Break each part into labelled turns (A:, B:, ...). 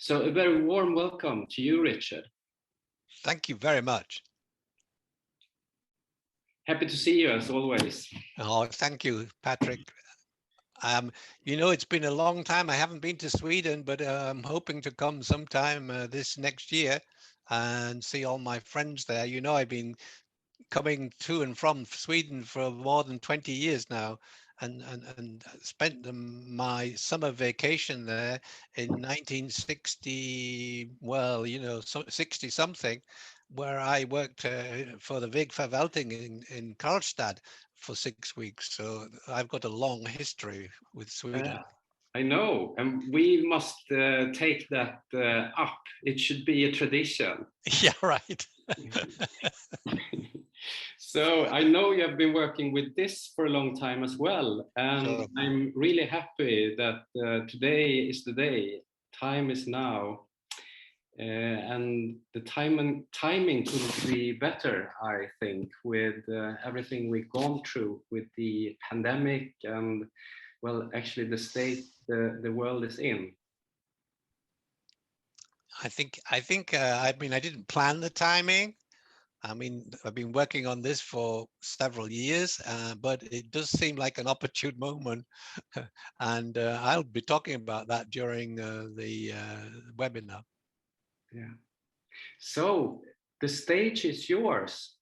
A: So a very warm welcome to you, Richard.
B: Thank you very much.
A: Happy to see you as always.
B: Oh, thank you, Patrick. You know, it's been a long time. I haven't been to Sweden, but I'm hoping to come sometime this next year and see all my friends there. You know, I've been coming to and from Sweden for more than 20 years now, and spent my summer vacation there in 1960, well, you know, 60 something, where I worked for the Wegverwaltung in Karlstad for 6 weeks. So I've got a long history with Sweden.
A: I know, and we must take that up. It should be a tradition.
B: Yeah, right.
A: So I know you have been working with this for a long time as well, and
B: Sure.
A: I'm really happy that today is the day. Time is now, and the timing couldn't be better, I think, with everything we've gone through with the pandemic and, well, actually the state the world is in.
B: I mean, I didn't plan the timing. I mean, I've been working on this for several years, but it does seem like an opportune moment. And I'll be talking about that during the webinar.
A: Yeah. So the stage is yours.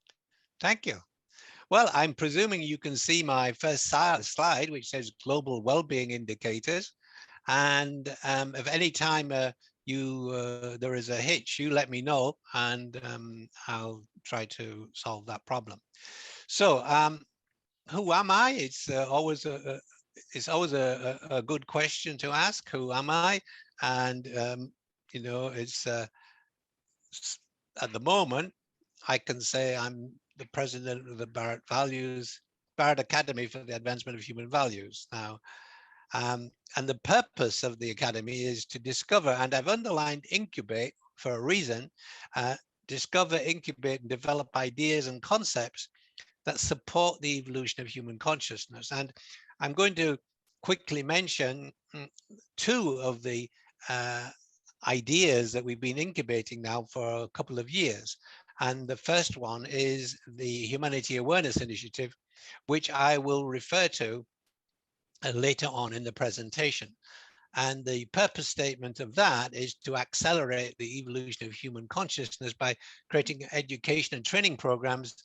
B: Thank you. Well, I'm presuming you can see my first slide, which says global well-being indicators. And if any time there is a hitch, you let me know, and I'll try to solve that problem. So who am I? It's always a good question to ask. Who am I? And you know, it's at the moment I can say I'm the president of the Barrett Academy for the Advancement of Human Values now. And the purpose of the Academy is to discover, and I've underlined incubate for a reason, discover, incubate, and develop ideas and concepts that support the evolution of human consciousness. And I'm going to quickly mention two of the ideas that we've been incubating now for a couple of years. And the first one is the Humanity Awareness Initiative, which I will refer to later on in the presentation. And the purpose statement of that is to accelerate the evolution of human consciousness by creating education and training programs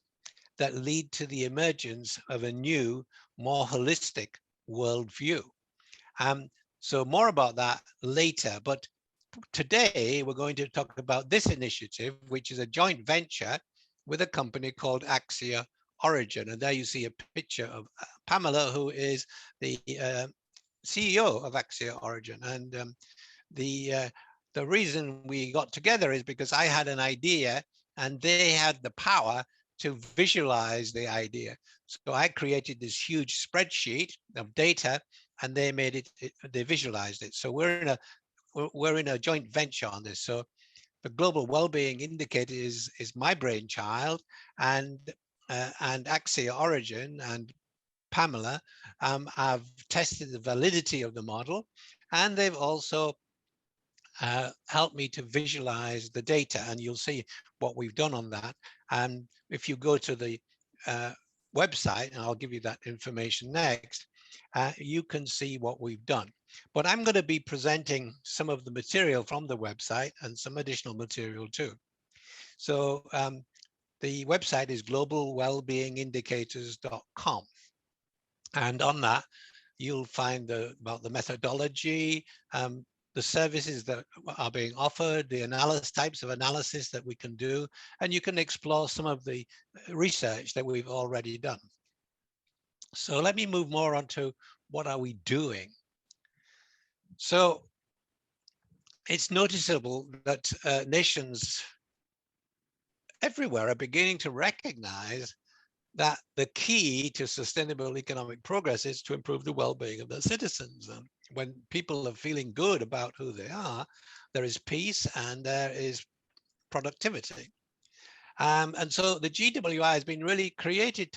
B: that lead to the emergence of a new, more holistic worldview. So more about that later, but today we're going to talk about this initiative, which is a joint venture with a company called Axia Origin. And there you see a picture of Pamela, who is the CEO of Axia Origin. And the reason we got together is because I had an idea and they had the power to visualize the idea. So I created this huge spreadsheet of data and they made it, they visualized it. So we're in a joint venture on this. So the Global Wellbeing Indicator is my brainchild, and Axia Origin and Pamela have tested the validity of the model, and they've also helped me to visualize the data, and you'll see what we've done on that. And if you go to the website, and I'll give you that information next, you can see what we've done. But I'm going to be presenting some of the material from the website and some additional material too. So the website is globalwellbeingindicators.com. And on that, you'll find about the methodology, the services that are being offered, the types of analysis that we can do, and you can explore some of the research that we've already done. So let me move more on to what are we doing. So it's noticeable that nations everywhere are beginning to recognize that the key to sustainable economic progress is to improve the well-being of their citizens. And when people are feeling good about who they are, there is peace and there is productivity. And so the GWI has been really created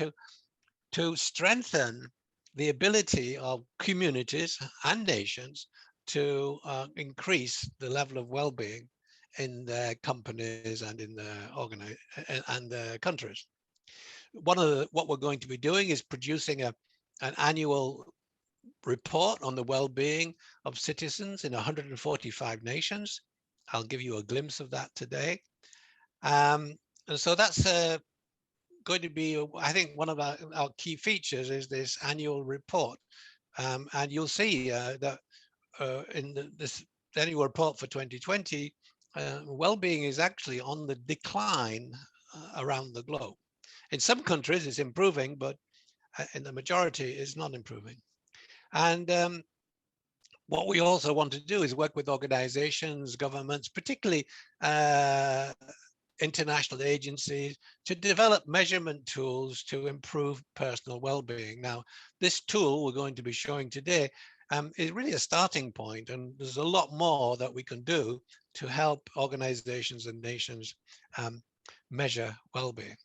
B: to strengthen the ability of communities and nations to increase the level of well-being in their companies and in their and their countries. What we're going to be doing is producing an annual report on the well-being of citizens in 145 nations. I'll give you a glimpse of that today. And so that's going to be, I think, one of our key features is this annual report. And you'll see that in this annual report for 2020, well-being is actually on the decline around the globe. In some countries, it's improving, but in the majority, it's not improving. And what we also want to do is work with organizations, governments, particularly international agencies, to develop measurement tools to improve personal well-being. Now, this tool we're going to be showing today is really a starting point, and there's a lot more that we can do to help organizations and nations measure well-being.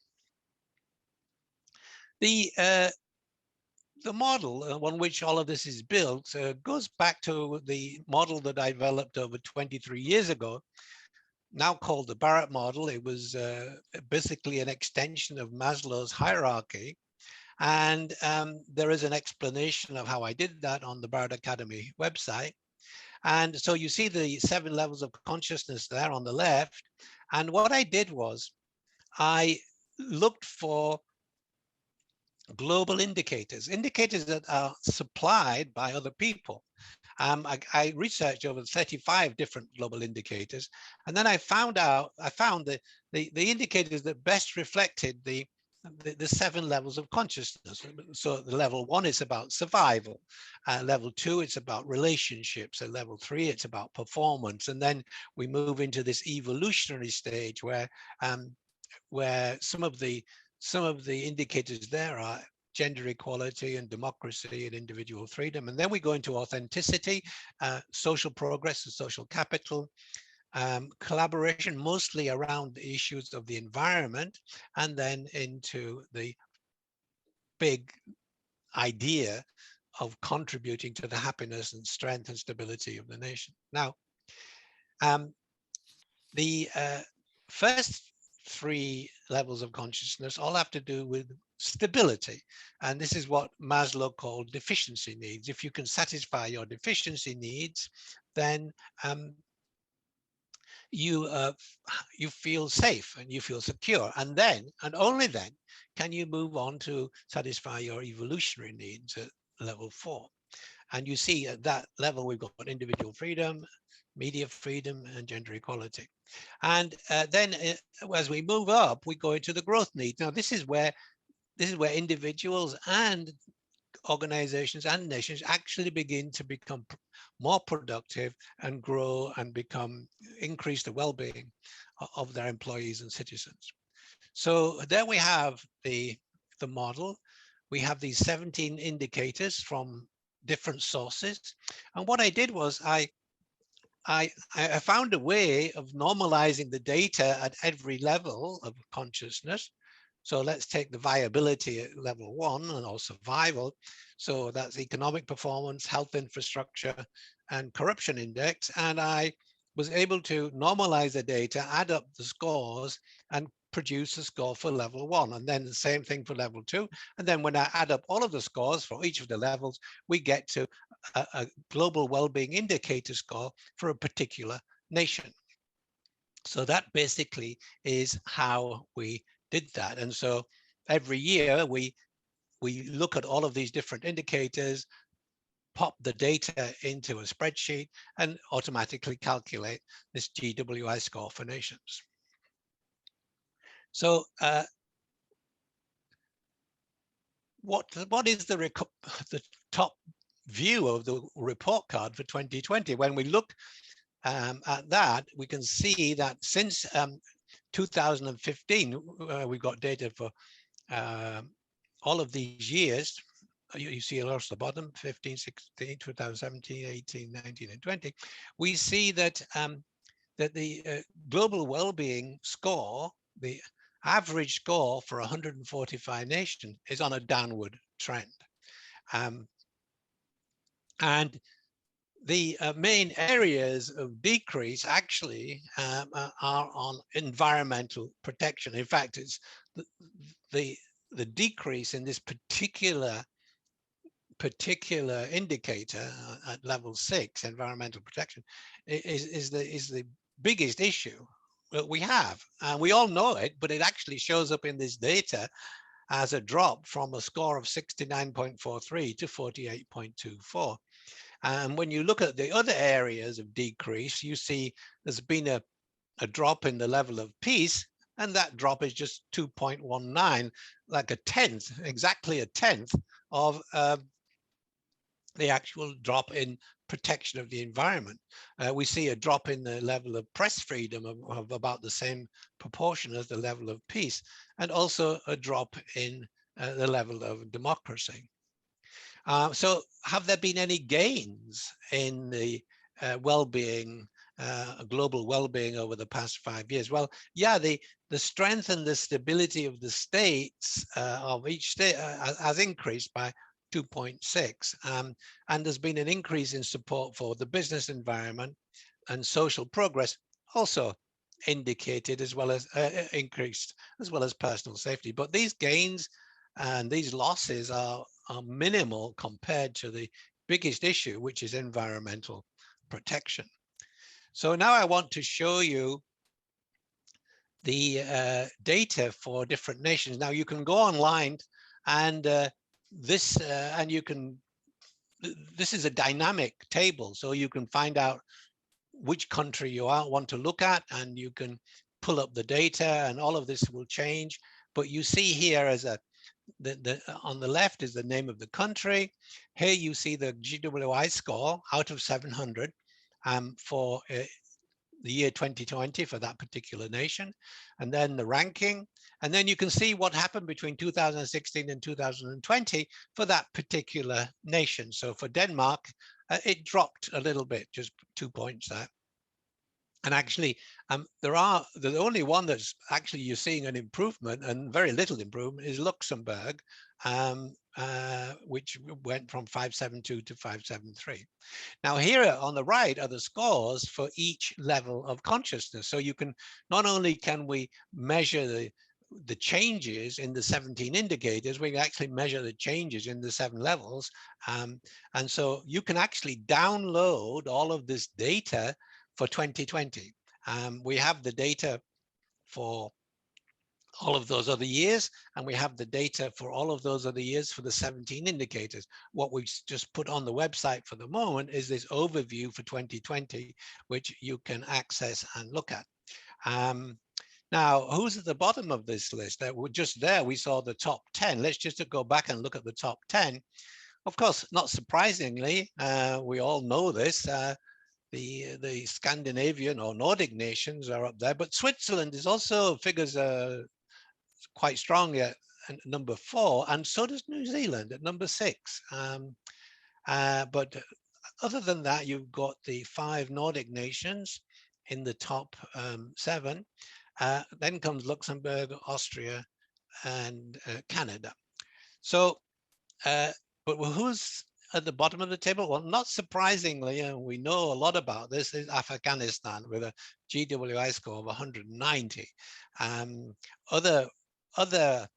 B: The model on which all of this is built goes back to the model that I developed over 23 years ago, now called the Barrett Model. It was basically an extension of Maslow's hierarchy. And there is an explanation of how I did that on the Barrett Academy website. And so you see the 7 levels of consciousness there on the left. And what I did was I looked for global indicators that are supplied by other people. I researched over 35 different global indicators, and then I found the indicators that best reflected the 7 levels of consciousness. So the level 1 is about survival, level 2 it's about relationships, and level 3 it's about performance, and then we move into this evolutionary stage where some of the indicators there are gender equality and democracy and individual freedom. And then we go into authenticity, social progress and social capital, collaboration, mostly around the issues of the environment, and then into the big idea of contributing to the happiness and strength and stability of the nation. Now, the first 3 levels of consciousness all have to do with stability. And this is what Maslow called deficiency needs. If you can satisfy your deficiency needs, then you feel safe and you feel secure. And then, and only then, can you move on to satisfy your evolutionary needs at level 4. And you see at that level, we've got individual freedom, media freedom, and gender equality. And then as we move up, we go into the growth needs. Now, this is where individuals and organizations and nations actually begin to become more productive and grow and increase the well-being of their employees and citizens. So there we have the model. We have these 17 indicators from different sources. And what I did was I found a way of normalizing the data at every level of consciousness. So let's take the viability at level 1 and or survival. So that's economic performance, health infrastructure, and corruption index. And I was able to normalize the data, add up the scores, and produce a score for level 1. And then the same thing for level 2. And then when I add up all of the scores for each of the levels, we get to a global well-being indicator score for a particular nation. So that basically is how we did that. And so every year we look at all of these different indicators, pop the data into a spreadsheet, and automatically calculate this GWI score for nations. So what is the top view of the report card for 2020? When we look at that, we can see that since 2015, we've got data for all of these years. You see across the bottom, 15, 16, 2017, 18, 19, and 20. We see that that the global well-being score, the average score for 145 nations, is on a downward trend. And the main areas of decrease actually are on environmental protection. In fact, it's the decrease in this particular indicator at level 6, environmental protection, is the biggest issue that we have. And we all know it, but it actually shows up in this data as a drop from a score of 69.43 to 48.24. And when you look at the other areas of decrease, you see there's been a drop in the level of peace, and that drop is just 2.19, like a tenth, exactly a tenth of the actual drop in protection of the environment. We see a drop in the level of press freedom of about the same proportion as the level of peace, and also a drop in the level of democracy. So have there been any gains in the well-being, global well-being over the past 5 years? Well, yeah, the strength and the stability of the states of each state has increased by 2.6, and there's been an increase in support for the business environment, and social progress also indicated, as well as increased, as well as personal safety. But these gains and these losses are minimal compared to the biggest issue, which is environmental protection. So now I want to show you the data for different nations. Now you can go online, and this is a dynamic table, so you can find out which country you want to look at, and you can pull up the data, and all of this will change. But you see here as on the left is the name of the country. Here you see the GWI score out of 700 for the year 2020 for that particular nation, and then the ranking, and then you can see what happened between 2016 and 2020 for that particular nation. So for Denmark, it dropped a little bit, just 2 points there. And actually, the only one that's actually you're seeing an improvement, and very little improvement, is Luxembourg, which went from 572 to 573. Now here on the right are the scores for each level of consciousness. So you can, not only can we measure the changes in the 17 indicators, we can actually measure the changes in the 7 levels. And so you can actually download all of this data for 2020. We have the data for all of those other years, and we have the data for all of those other years for the 17 indicators. What we've just put on the website for the moment is this overview for 2020, which you can access and look at. Now, who's at the bottom of this list? Just there, we saw the top 10. Let's just go back and look at the top 10. Of course, not surprisingly, we all know this, the Scandinavian or Nordic nations are up there, but Switzerland is also figures quite strong at number 4, and so does New Zealand at number 6. But other than that, you've got the 5 Nordic nations in the top 7. Then comes Luxembourg, Austria, and Canada. So, but who's at the bottom of the table? Well, not surprisingly, and we know a lot about this, is Afghanistan with a GWI score of 190. Other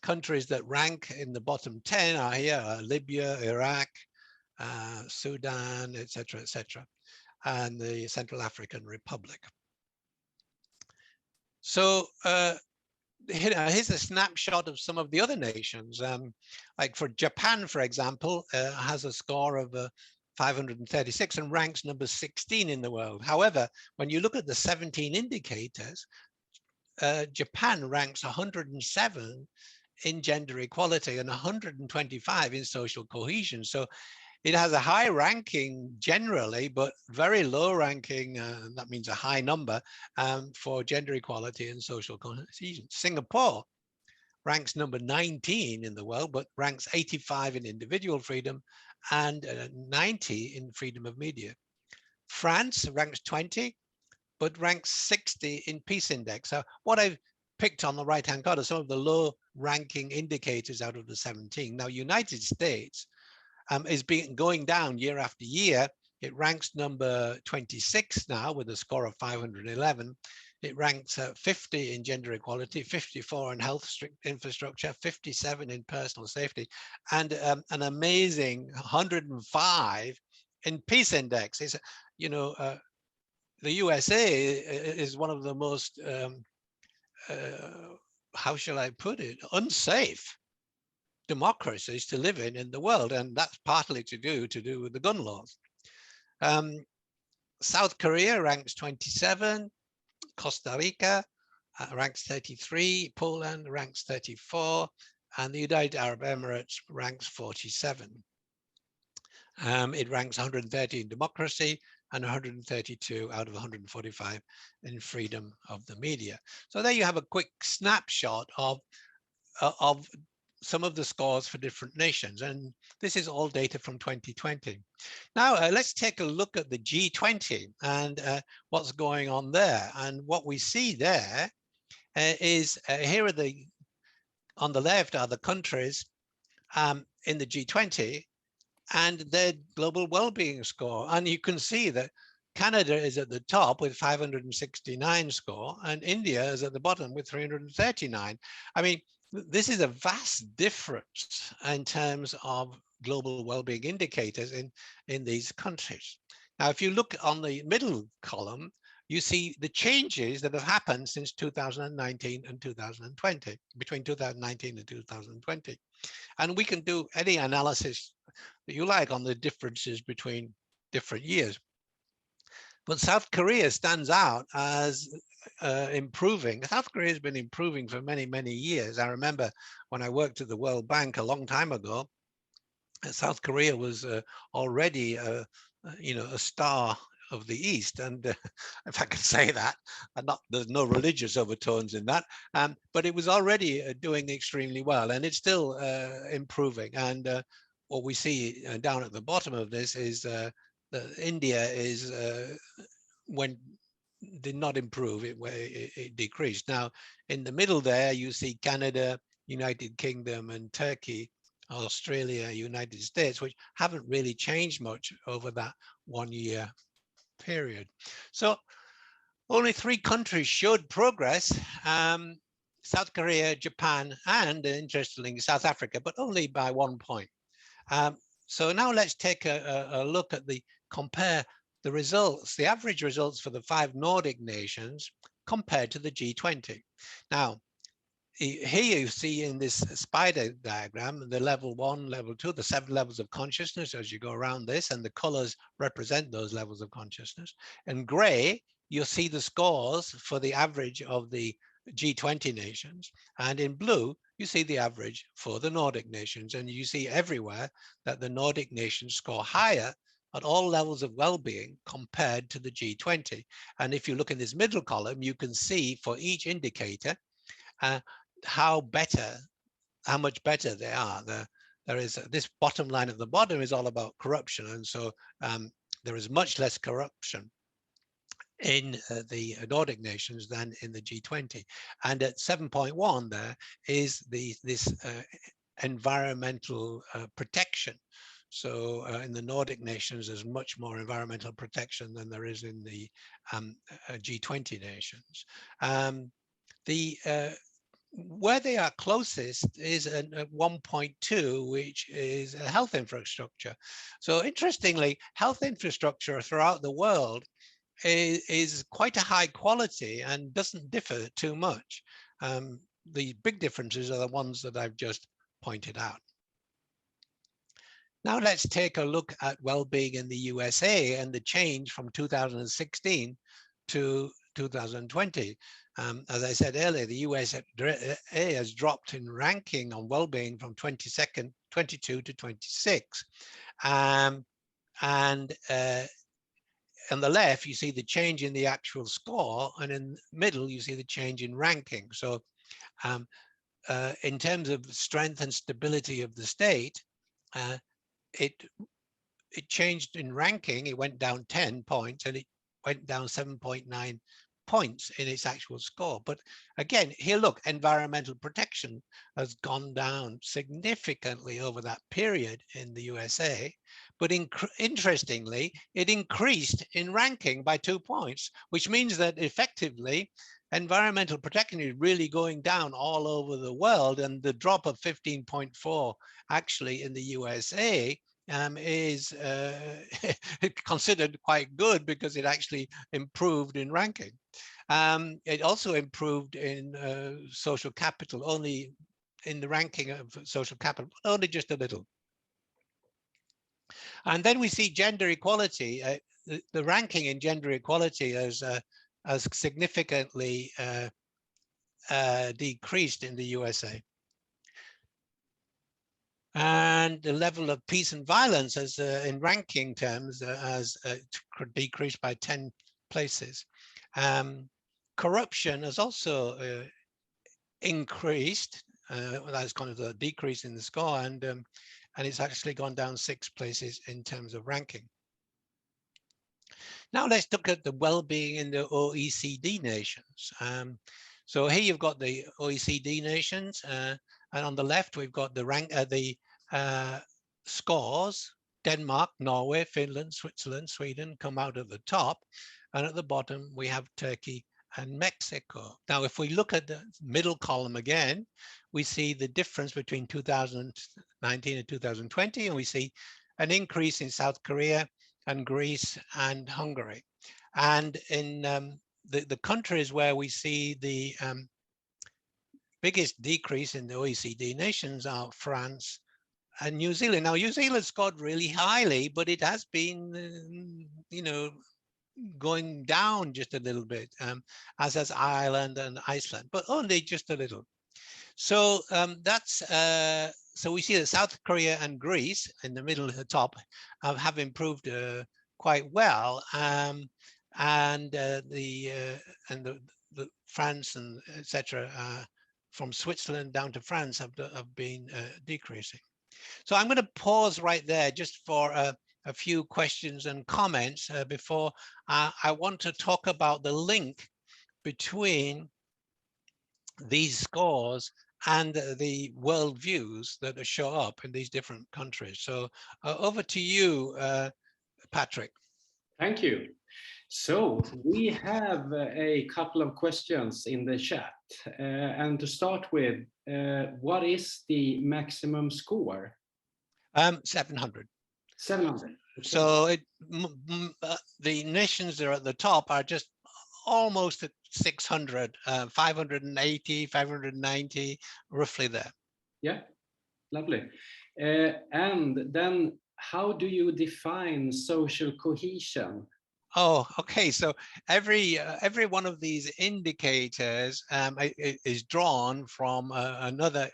B: countries that rank in the bottom 10 are here: Libya, Iraq, Sudan, etc., and the Central African Republic. So here's a snapshot of some of the other nations. Like for Japan, for example, has a score of 536 and ranks number 16 in the world. However, when you look at the 17 indicators, Japan ranks 107 in gender equality and 125 in social cohesion. So it has a high ranking generally, but very low ranking, that means a high number, for gender equality and social cohesion. Singapore ranks number 19 in the world, but ranks 85 in individual freedom and 90 in freedom of media. France ranks 20, but ranks 60 in Peace Index. So what I've picked on the right-hand corner are some of the low ranking indicators out of the 17. Now, United States is going down year after year, It ranks number 26 now with a score of 511. It ranks 50 in gender equality, 54 in health infrastructure, 57 in personal safety, and an amazing 105 in peace index. It's, you know, the USA is one of the most, how shall I put it, unsafe democracies to live in the world, and that's partly to do with the gun laws. South Korea ranks 27, Costa Rica ranks 33, Poland ranks 34, and the United Arab Emirates ranks 47. It ranks 130 in democracy and 132 out of 145 in freedom of the media. So there you have a quick snapshot of some of the scores for different nations. And this is all data from 2020. Now, let's take a look at the G20 and what's going on there. And what we see there is here are on the left are the countries in the G20 and their global well-being score. And you can see that Canada is at the top with 569 score, and India is at the bottom with 339. I mean, this is a vast difference in terms of global well-being indicators in these countries. Now, if you look on the middle column, you see the changes that have happened since 2019 and 2020, between 2019 and 2020. And we can do any analysis that you like on the differences between different years. But South Korea stands out as improving. South Korea has been improving for many, many years. I remember when I worked at the World Bank a long time ago, South Korea was already, you know, a star of the East, and if I can say that, there's no religious overtones in that, but it was already doing extremely well, and it's still improving. And what we see down at the bottom of this is that India is did not improve, it decreased. Now, in the middle there, you see Canada, United Kingdom, and Turkey, Australia, United States, which haven't really changed much over that 1 year period. So only 3 countries showed progress, South Korea, Japan, and interestingly, South Africa, but only by 1 point. So now let's take a look at compare the results, the average results for the 5 Nordic nations compared to the G20. Now, here you see in this spider diagram, the level 1, level 2, the 7 levels of consciousness as you go around this, and the colors represent those levels of consciousness. In gray, you'll see the scores for the average of the G20 nations, and in blue, you see the average for the Nordic nations, and you see everywhere that the Nordic nations score higher at all levels of well-being compared to the G20. And if you look in this middle column, you can see for each indicator how much better they are. There is this bottom line at the bottom is all about corruption, and so there is much less corruption in the Nordic nations than in the G20. And at 7.1 there is this environmental protection. So in the Nordic nations, there's much more environmental protection than there is in the G20 nations. Where they are closest is at 1.2, which is a health infrastructure. So interestingly, health infrastructure throughout the world is quite a high quality and doesn't differ too much. The big differences are the ones that I've just pointed out. Now let's take a look at well-being in the USA and the change from 2016 to 2020. As I said earlier, the USA has dropped in ranking on well-being from 22 to 26. And on the left, you see the change in the actual score, and in the middle, you see the change in ranking. So in terms of strength and stability of the state, it changed in ranking. It went down 10 points, and it went down 7.9 points in its actual score. But again, here, look, environmental protection has gone down significantly over that period in the USA. But interestingly, it increased in ranking by 2 points, which means that effectively environmental protection is really going down all over the world. And the drop of 15.4 actually in the USA is considered quite good because it actually improved in ranking. It also improved in social capital, only in the ranking of social capital, only just a little. And then we see gender equality. The ranking in gender equality has significantly decreased in the USA. And the level of peace and violence, as in ranking terms, has decreased by 10 places. Corruption has also increased. That's kind of the decrease in the score, and it's actually gone down 6 places in terms of ranking. Now let's look at the well-being in the OECD nations. So here you've got the OECD nations, and on the left we've got the scores. Denmark, Norway, Finland, Switzerland, Sweden come out at the top, and at the bottom we have Turkey and Mexico. Now, if we look at the middle column again, we see the difference between 2019 and 2020, and we see an increase in South Korea and Greece and Hungary. And in the countries where we see the biggest decrease in the OECD nations are France and New Zealand. Now, New Zealand scored really highly, but it has been, going down just a little bit, as has Ireland and Iceland, but only just a little. So so we see that South Korea and Greece in the middle at the top have improved quite well, and the France and etc. From Switzerland down to France have been decreasing. So I'm going to pause right there just for a few questions and comments before I want to talk about the link between these scores and the worldviews that show up in these different countries. So over to you, Patrick.
A: Thank you. So we have a couple of questions in the chat. And to start with, what is the maximum score?
B: 700.
A: 700. Okay.
B: So the nations that are at the top are just almost at 600, 580, 590, roughly there.
A: Yeah, lovely. And then how do you define social cohesion?
B: Oh, okay. So every one of these indicators is drawn from another,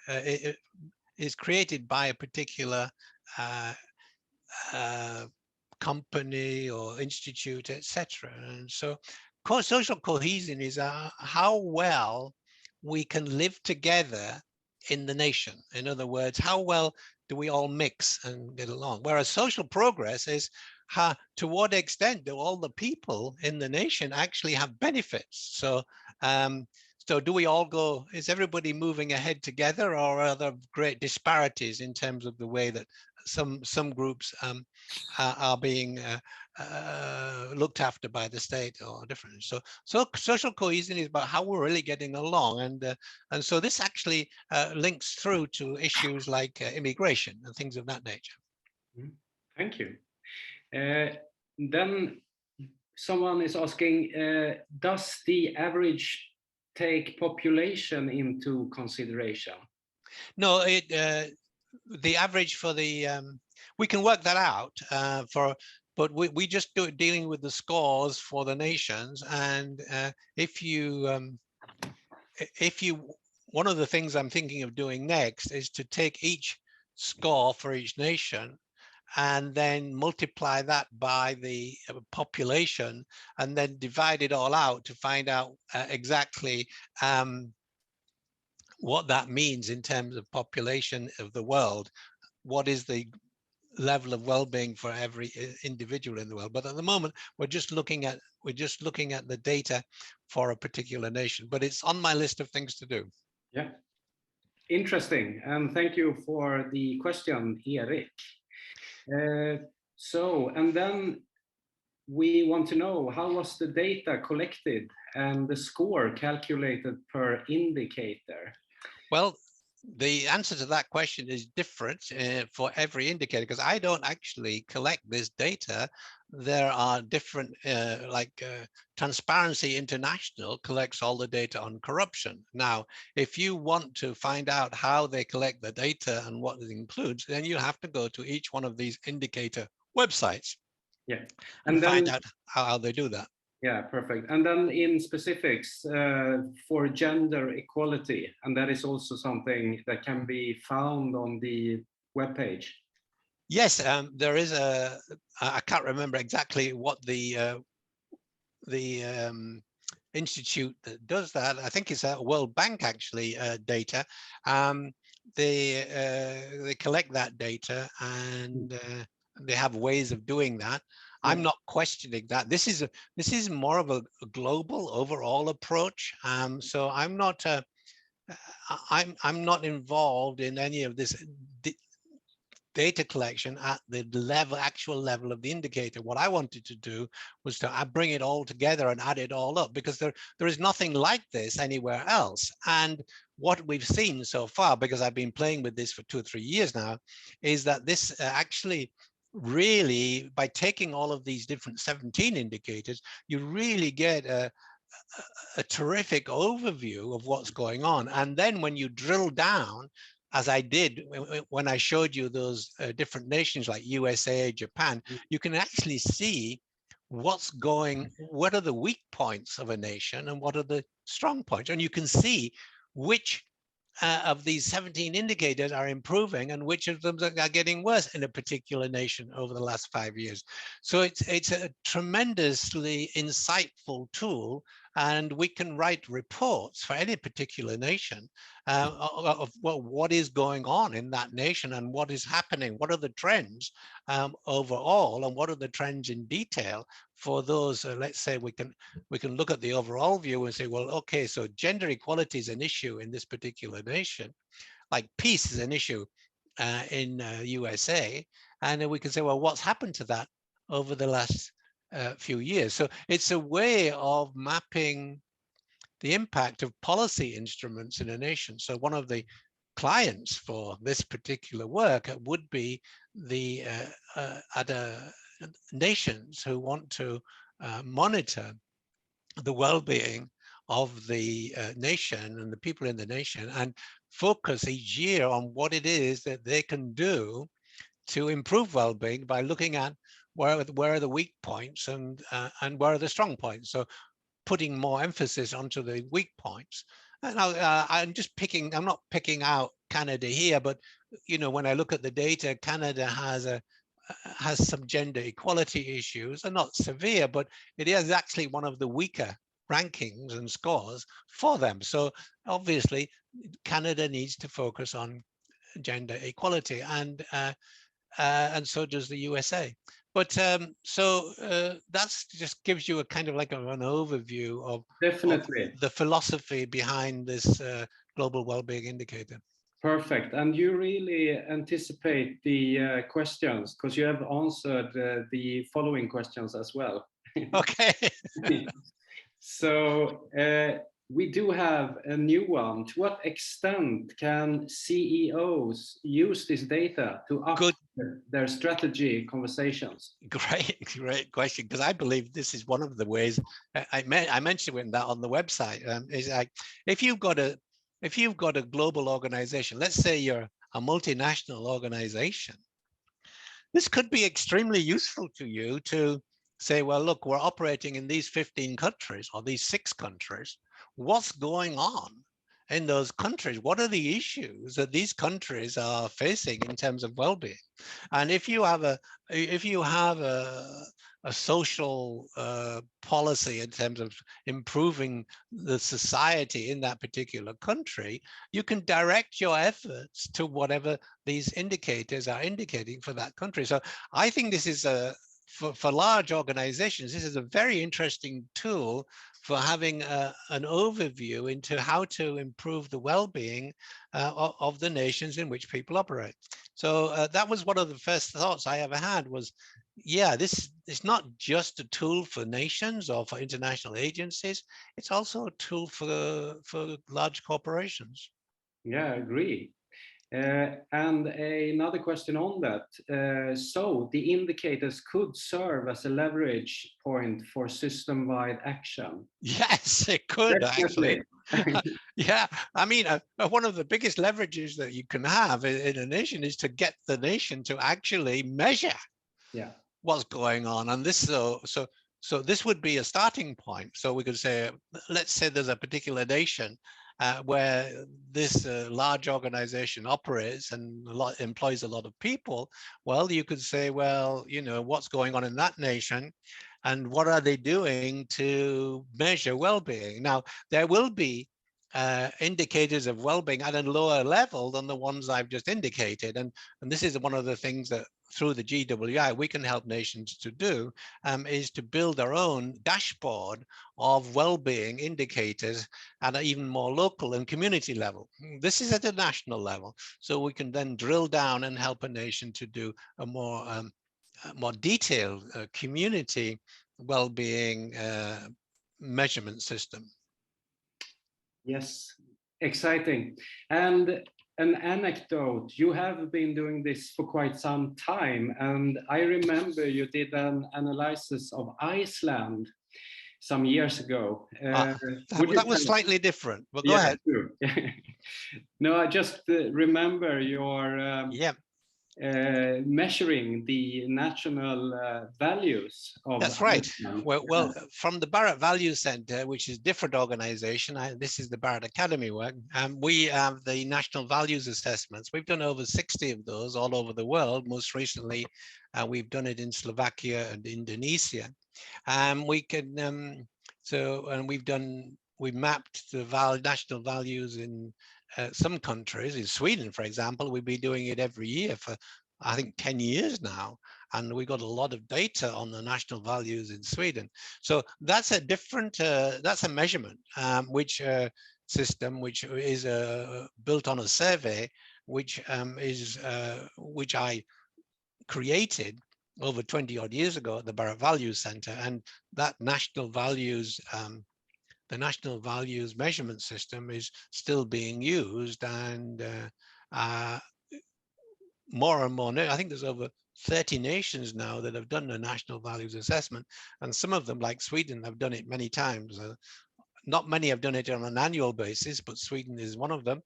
B: is created by a particular company or institute, etc. And so social cohesion is how well we can live together in the nation. In other words, how well do we all mix and get along? Whereas social progress is to what extent do all the people in the nation actually have benefits? So so do we all go, is everybody moving ahead together, or are there great disparities in terms of the way that some groups are being looked after by the state or different? So social cohesion is about how we're really getting along, and so this actually links through to issues like immigration and things of that nature.
A: Thank you. Then someone is asking, does the average take population into consideration?
B: No, the average for the we can work that out but we just do it dealing with the scores for the nations. And if you one of the things I'm thinking of doing next is to take each score for each nation and then multiply that by the population and then divide it all out to find out exactly what that means in terms of population of the world. What is the level of well-being for every individual in the world. But at the moment, we're just looking at the data for a particular nation. But it's on my list of things to do.
A: Yeah, interesting. And thank you for the question, Erik. And then we want to know, how was the data collected and the score calculated per indicator?
B: Well, the answer to that question is different for every indicator, because I don't actually collect this data. There are different, Transparency International collects all the data on corruption. Now, if you want to find out how they collect the data and what it includes, then you have to go to each one of these indicator websites.
A: Yeah,
B: and then find out how they do that.
A: Yeah, perfect. And then in specifics for gender equality, and that is also something that can be found on the webpage.
B: Yes, there is I can't remember exactly what the institute that does that. I think it's a World Bank actually data. They collect that data, and they have ways of doing that. Yeah. I'm not questioning that. This is more of a global overall approach. So I'm not involved in any of this data collection at the actual level of the indicator. What I wanted to do was to bring it all together and add it all up, because there is nothing like this anywhere else. And what we've seen so far, because I've been playing with this for 2 or 3 years now, is that this actually really, by taking all of these different 17 indicators, you really get a terrific overview of what's going on. And then when you drill down, as I did when I showed you those different nations like USA, Japan, you can actually see what are the weak points of a nation and what are the strong points. And you can see which of these 17 indicators are improving and which of them are getting worse in a particular nation over the last 5 years. So it's a tremendously insightful tool, and we can write reports for any particular nation of what is going on in that nation and what is happening, what are the trends overall, and what are the trends in detail for those. Let's say we can look at the overall view and say, well, okay, so gender equality is an issue in this particular nation, like peace is an issue in USA, and then we can say, well, what's happened to that over the last few years? So it's a way of mapping the impact of policy instruments in a nation. So one of the clients for this particular work would be the nations who want to monitor the well-being of the nation and the people in the nation, and focus each year on what it is that they can do to improve well-being by looking at where are the weak points and where are the strong points. So putting more emphasis onto the weak points. And I'm not picking out Canada here, but when I look at the data, Canada has some gender equality issues, and not severe, but it is actually one of the weaker rankings and scores for them. So obviously, Canada needs to focus on gender equality, and so does the USA. But that's just gives you a kind of like an overview of the philosophy behind this global well-being indicator.
A: Perfect. And you really anticipate the questions, because you have answered the following questions as well.
B: Okay.
A: So we do have a new one. To what extent can CEOs use this data to up their strategy conversations?
B: Great question, because I believe this is one of the ways. I mentioned that on the website. Is like if you've got a global organization, let's say you're a multinational organization, this could be extremely useful to you to say, well, look, we're operating in these 15 countries or these 6 countries. What's going on in those countries? What are the issues that these countries are facing in terms of well-being? And if you have a social policy in terms of improving the society in that particular country, you can direct your efforts to whatever these indicators are indicating for that country. So I think this is for large organizations, this is a very interesting tool for having an overview into how to improve the well-being of the nations in which people operate. So that was one of the first thoughts I ever had was, yeah, this is not just a tool for nations or for international agencies. It's also a tool for large corporations.
A: Yeah, I agree. And another question on that. So the indicators could serve as a leverage point for system-wide action.
B: Yes, it could
A: Definitely.
B: actually. Yeah, I mean, one of the biggest leverages that you can have in a nation is to get the nation to actually measure what's going on. And this, so this would be a starting point. So we could say, let's say there's a particular nation where this large organization operates and employs a lot of people. Well, you could say, well, you know, what's going on in that nation and what are they doing to measure well-being? Now, there will be indicators of well-being at a lower level than the ones I've just indicated. And this is one of the things that through the GWI we can help nations to do, is to build their own dashboard of well-being indicators at an even more local and community level. This is at a national level. So we can then drill down and help a nation to do a more detailed community well-being measurement system.
A: Yes, exciting. And an anecdote, you have been doing this for quite some time, and I remember you did an analysis of Iceland some years ago.
B: That was slightly different, but go ahead.
A: True. No, I just remember your measuring the national values of
B: That's right.
A: Iceland.
B: Well, from the Barrett Values Center, which is a different organization, this is the Barrett Academy work, we have the national values assessments. We've done over 60 of those all over the world. Most recently, we've done it in Slovakia and Indonesia. We can, we've mapped the national values in some countries. In Sweden, for example, we've been doing it every year for, I think, 10 years now. And we got a lot of data on the national values in Sweden. So that's a different, that's a measurement, which system, which is built on a survey, which which I created over 20 odd years ago at the Barrett Values Center. And that national values, the national values measurement system is still being used, and more and more, I think there's over 30 nations now that have done a national values assessment, and some of them, like Sweden, have done it many times. Not many have done it on an annual basis, but Sweden is one of them.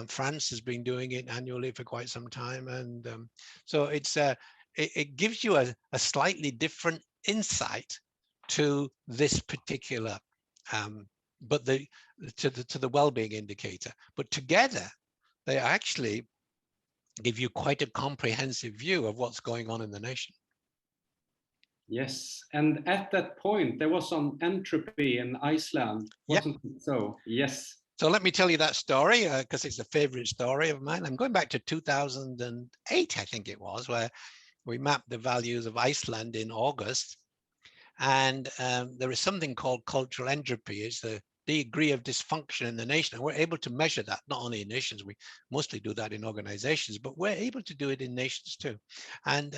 B: France has been doing it annually for quite some time, and so it gives you a slightly different insight to this particular, but to the well-being indicator. But together, they actually give you quite a comprehensive view of what's going on in the nation.
A: Yes, and at that point, there was some entropy in Iceland, wasn't it so? Yes.
B: So let me tell you that story, because it's a favorite story of mine. I'm going back to 2008, I think it was, where we mapped the values of Iceland in August. And there is something called cultural entropy. It's the degree of dysfunction in the nation. And we're able to measure that, not only in nations, we mostly do that in organizations, but we're able to do it in nations too. And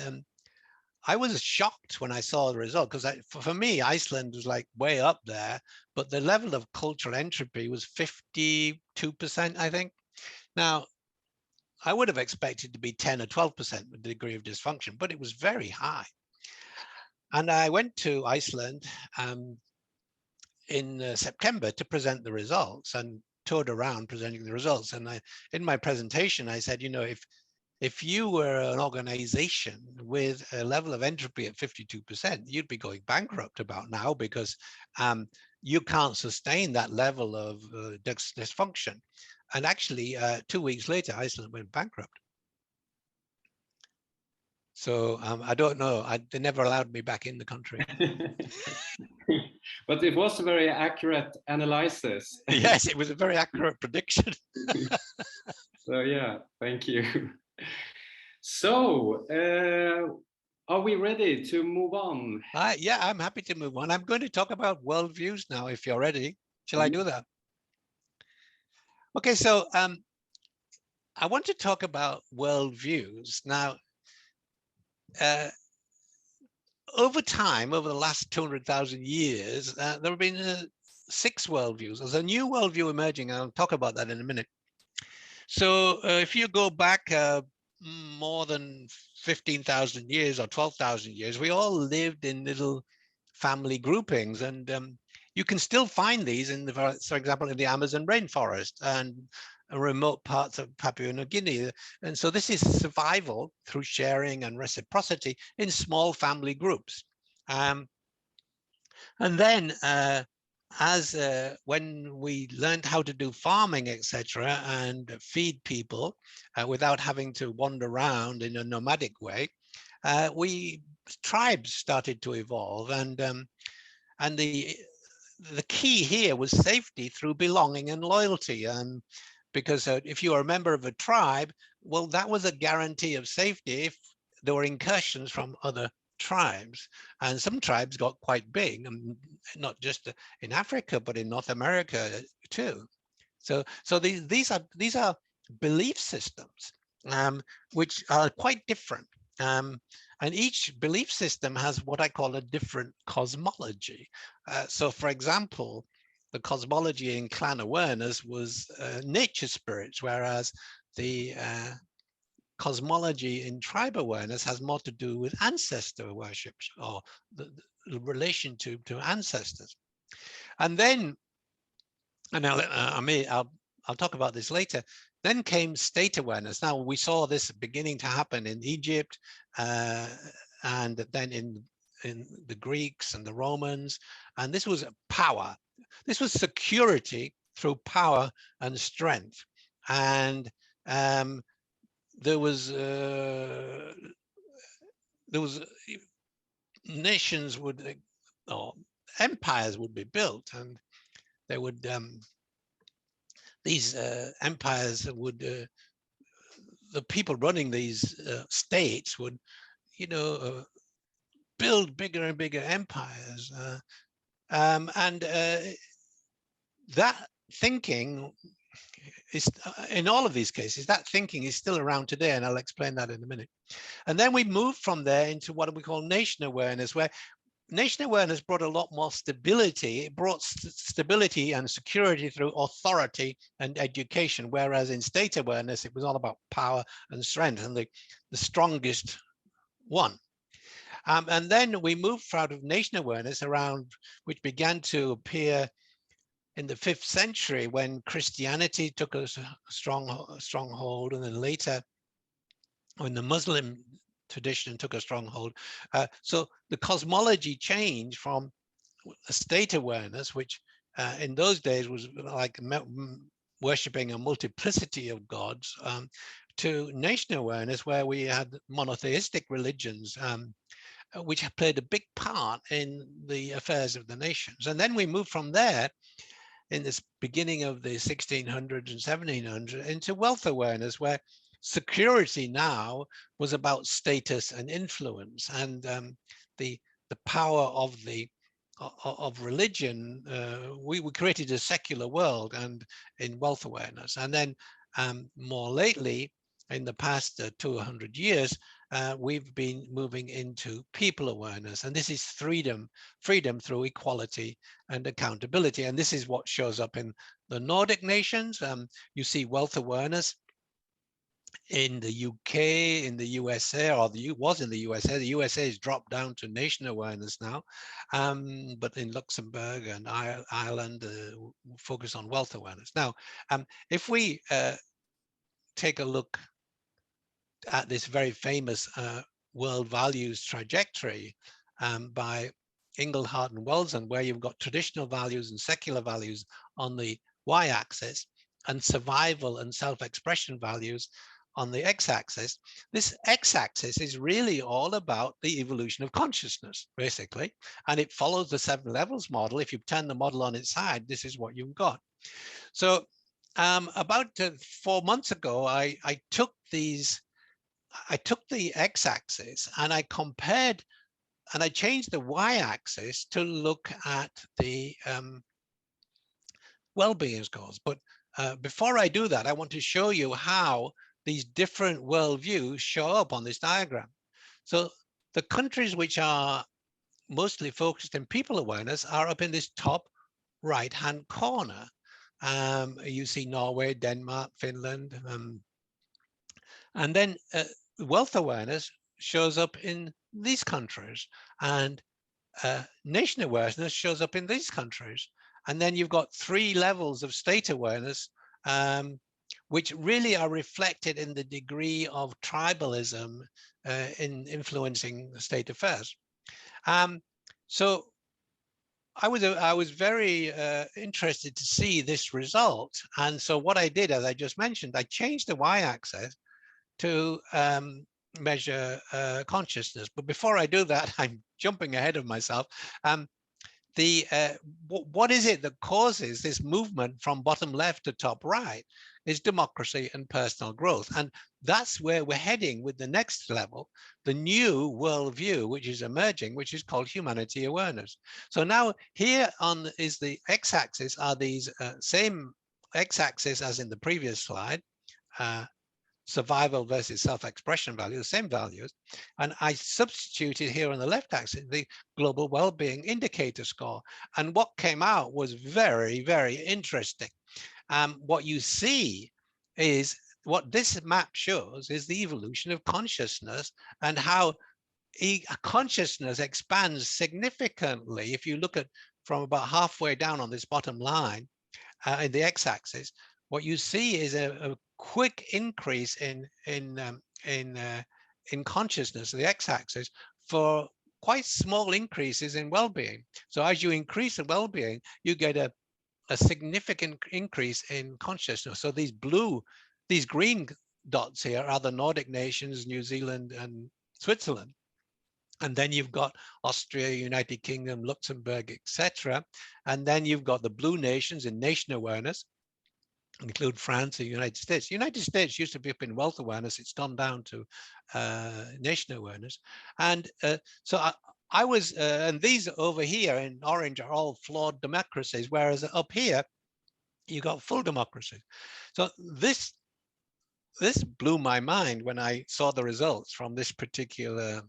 B: I was shocked when I saw the result, because for me, Iceland was like way up there, but the level of cultural entropy was 52%, I think. Now, I would have expected to be 10 or 12% with the degree of dysfunction, but it was very high. And I went to Iceland in September to present the results, and toured around presenting the results. And in my presentation, I said, you know, if you were an organization with a level of entropy at 52%, you'd be going bankrupt about now, because you can't sustain that level of dysfunction. And actually, 2 weeks later, Iceland went bankrupt. So I don't know. They never allowed me back in the country.
A: But it was a very accurate analysis.
B: Yes, it was a very accurate prediction.
A: So yeah, thank you. So are we ready to move on?
B: Yeah, I'm happy to move on. I'm going to talk about worldviews now, if you're ready. Shall I do that? Okay, so I want to talk about worldviews. Now, over time, over the last 200,000 years, there have been 6 worldviews. There's a new worldview emerging, and I'll talk about that in a minute. So if you go back more than 15,000 years or 12,000 years, we all lived in little family groupings, and you can still find these in the, for example, in the Amazon rainforest and remote parts of Papua New Guinea. And so this is survival through sharing and reciprocity in small family groups. And then when we learned how to do farming, etc., and feed people without having to wander around in a nomadic way, tribes started to evolve, and the key here was safety through belonging and loyalty. Because if you are a member of a tribe, well, that was a guarantee of safety if there were incursions from other tribes. And some tribes got quite big, not just in Africa, but in North America too. So these are belief systems which are quite different. And each belief system has what I call a different cosmology. So for example, the cosmology in clan awareness was nature spirits, whereas the cosmology in tribe awareness has more to do with ancestor worship, or the relation to ancestors. And then, and I'll talk about this later, then came state awareness. Now, we saw this beginning to happen in Egypt, and then in the Greeks and the Romans, and this was power. This was security through power and strength. And there was nations would, or empires would be built, and they would these empires would the people running these states would, build bigger and bigger empires, and that thinking is, in all of these cases, that thinking is still around today, and I'll explain that in a minute. And then we moved from there into what we call nation awareness, where nation awareness brought a lot more stability. It brought stability and security through authority and education, whereas in state awareness, it was all about power and strength, and the strongest one. And then we moved out of nation awareness around, which began to appear in the 5th century when Christianity took a strong hold, and then later when the Muslim tradition took a stronghold. So the cosmology changed from a state awareness, which in those days was like worshipping a multiplicity of gods, to nation awareness, where we had monotheistic religions, which played a big part in the affairs of the nations. And then we moved from there in this beginning of the 1600s and 1700s into wealth awareness, where security now was about status and influence, and the power of religion. We created a secular world and in wealth awareness. And then more lately, in the past 200 years, we've been moving into people awareness, and this is freedom through equality and accountability. And this is what shows up in the Nordic nations. You see wealth awareness in the UK, in the USA, or was in the USA. The USA has dropped down to nation awareness now, but in Luxembourg and Ireland, focus on wealth awareness. Now, if we take a look at this very famous world values trajectory by Inglehart and Wells, where you've got traditional values and secular values on the y-axis, and survival and self-expression values on the x-axis. This x-axis is really all about the evolution of consciousness, basically, and it follows the 7 levels model. If you turn the model on its side, this is what you've got. So about 4 months ago, I took the x-axis and I compared, and I changed the y-axis to look at the well-being scores. But before I do that, I want to show you how these different worldviews show up on this diagram. So the countries which are mostly focused in people awareness are up in this top right-hand corner. You see Norway, Denmark, Finland, and then wealth awareness shows up in these countries, and nation awareness shows up in these countries. And then you've got 3 levels of state awareness, which really are reflected in the degree of tribalism in influencing the state affairs. So I was very interested to see this result. And so what I did, as I just mentioned, I changed the y-axis to measure consciousness. But before I do that, I'm jumping ahead of myself. What is it that causes this movement from bottom left to top right is democracy and personal growth. And that's where we're heading with the next level, the new worldview, which is emerging, which is called humanity awareness. So now here on is the x-axis are these same x-axis as in the previous slide, survival versus self-expression value, the same values. And I substituted here on the left axis the global well-being indicator score. And what came out was very, very interesting. What you see is, what this map shows is the evolution of consciousness and how consciousness expands significantly. If you look at from about halfway down on this bottom line in the x-axis, what you see is a quick increase in consciousness, the x-axis, for quite small increases in well-being. So as you increase the well-being, you get a significant increase in consciousness. So these green dots here are the Nordic nations, New Zealand and Switzerland. And then you've got Austria, United Kingdom, Luxembourg, etc. And then you've got the blue nations in nation awareness, include France and United States. United States used to be up in wealth awareness. It's gone down to nation awareness. And so I was, and these over here in orange are all flawed democracies, whereas up here, you got full democracy. So this blew my mind when I saw the results from this particular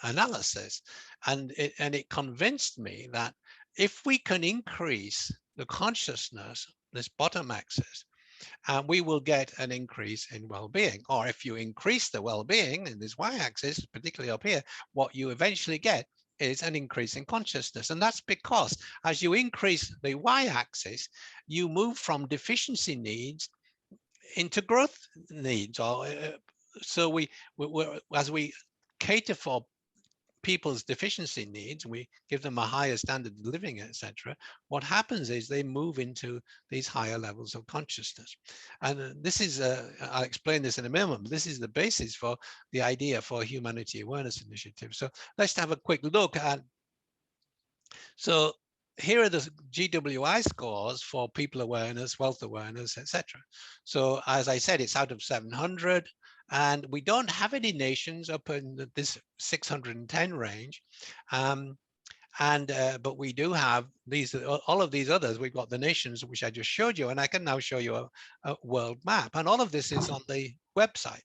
B: analysis. And it convinced me that if we can increase the consciousness, this bottom axis, we will get an increase in well-being. Or if you increase the well-being in this y-axis, particularly up here, what you eventually get is an increase in consciousness. And that's because as you increase the y-axis, you move from deficiency needs into growth needs. Or so as we cater for people's deficiency needs, we give them a higher standard of living, etc. What happens is they move into these higher levels of consciousness. And this is, I'll explain this in a moment, but this is the basis for the idea for Humanity Awareness Initiative. So let's have a quick look at, so here are the GWI scores for people awareness, wealth awareness, etc. So as I said, it's out of 700. And we don't have any nations up in this 610 range. But we do have these, all of these others. We've got the nations, which I just showed you, and I can now show you a world map. And all of this is on the website.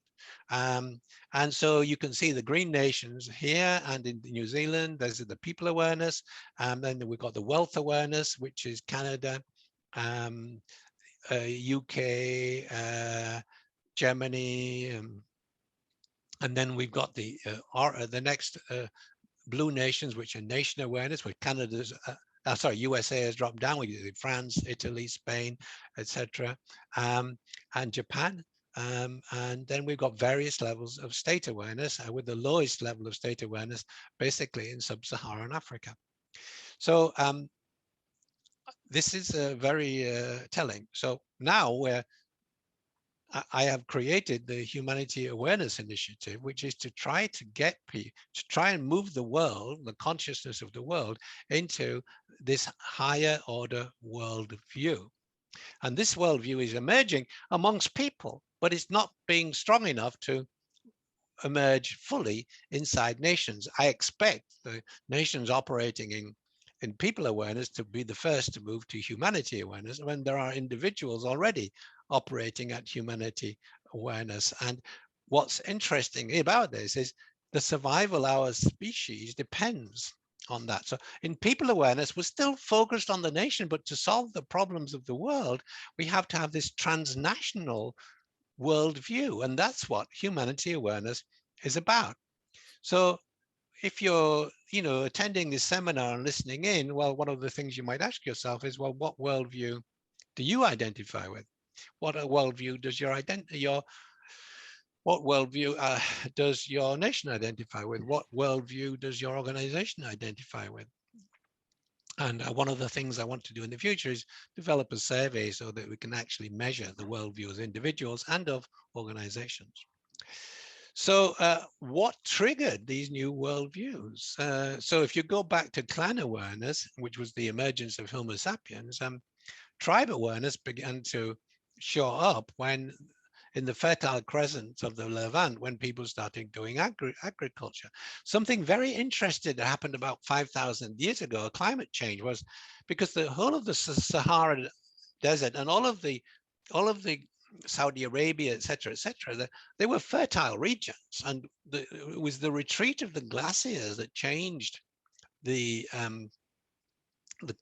B: And so you can see the green nations here, and in New Zealand, there's the people awareness. Then we've got the wealth awareness, which is Canada, UK, Germany, and then we've got the next blue nations, which are nation awareness, with Canada's, USA has dropped down. We do France, Italy, Spain, etc., and Japan. And then we've got various levels of state awareness, with the lowest level of state awareness basically in sub-Saharan Africa. So this is very telling. So now I have created the Humanity Awareness Initiative, which is to try to get people, to try and move the world, the consciousness of the world, into this higher order worldview. And this worldview is emerging amongst people, but it's not being strong enough to emerge fully inside nations. I expect the nations operating in people awareness to be the first to move to humanity awareness when there are individuals already operating at humanity awareness. And what's interesting about this is the survival of our species depends on that. So in people awareness, we're still focused on the nation, but to solve the problems of the world, we have to have this transnational worldview, and that's what humanity awareness is about. So if you're, attending this seminar and listening in, well, one of the things you might ask yourself is, well, what worldview do you identify with? What worldview does what worldview does your nation identify with? What worldview does your organization identify with? And one of the things I want to do in the future is develop a survey so that we can actually measure the worldview of individuals and of organizations. So what triggered these new worldviews? So if you go back to clan awareness, which was the emergence of Homo sapiens, tribe awareness began to show up when in the Fertile Crescent of the Levant, when people started doing agriculture. Something very interesting that happened about 5,000 years ago, climate change, was because the whole of the Sahara Desert and all of the Saudi Arabia, et cetera, they were fertile regions, and it was the retreat of the glaciers that changed the